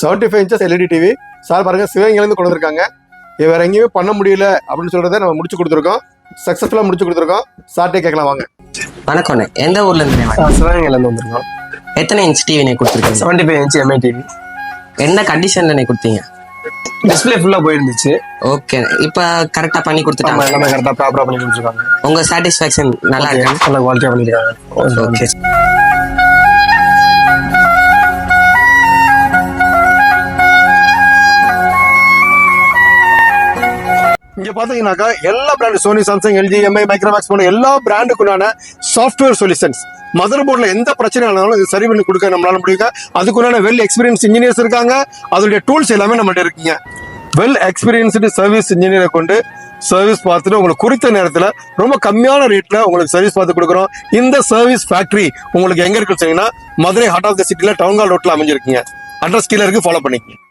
75 inches LED TV sir பாருங்க சிவகங்கையிலேருந்து கொண்டு வந்திருக்காங்க. இது வேற எங்கேயுமே பண்ண முடியல அப்படின்னு சொல்றதை நம்ம முடிச்சு கொடுத்துருக்கோம். சக்சஸ்ஃபுல்லா முடிச்சு கொடுத்துருக்கோம். சார்ட்டே கேட்கலாம் வாங்க. வணக்கம், எந்த ஊர்ல இருந்து? சிவகங்கையிலேருந்து வந்திருக்கோம். எத்தனை இன்ச் டிவி கொடுத்துருக்கீங்க? 75 inch MI டிவி. என்ன கண்டிஷன்ல கொடுத்தீங்க? டிஸ்பிளே ஃபுல்லா போயிருந்துச்சு. ஓகே, இப்போ கரெக்டா பண்ணி கொடுத்துட்டாங்க. எல்லாமே கரெக்டா ப்ராப்பரா பண்ணி கொடுத்துருக்காங்க. உங்க சாட்டிஸ்ஃபேக்ஷன் நல்லா இருக்கு? நல்ல குவாலிட்டியா பண்ணிருக்காங்க. ஓகே. இங்க பாத்தீங்கன்னாக்கா எல்லா brand Sony, Samsung, LG, Mi, Micromax போன எல்லா பிராண்டுக்குண்டான சாஃப்ட்வேர் சொல்யூஷன்ஸ். மதர் போர்ட்ல எந்த பிரச்சனை இருந்தாலும் இது சரி பண்ணி கொடுக்க நம்மளால முடியுங்க. அதுக்குண்டான வெல் எக்ஸ்பீரியன்ஸ் இன்ஜினியர்ஸ் இருக்காங்க. அதோடைய டூல்ஸ் எல்லாமே நம்மகிட்ட இருக்குங்க. வெல் எக்ஸ்பீரியன்ஸ்டு சர்வீஸ் இன்ஜினியரை கொண்டு சர்வீஸ் பார்த்துட்டு உங்களுக்கு குறித்த நேரத்தில் ரொம்ப கம்மியான ரேட்ல உங்களுக்கு சர்வீஸ் பார்த்து கொடுக்குறோம். இந்த சர்வீஸ் ஃபேக்டரி உங்களுக்கு எங்க இருக்குன்னு சொன்னீங்கன்னா மதுரை ஹார்ட் ஆஃப் த சிட்டில டவுன் ஹால் ரோட்ல அமைஞ்சிருக்குங்க. அட்ரஸ் கீழே இருக்கு, ஃபாலோ பண்ணிக்கங்க.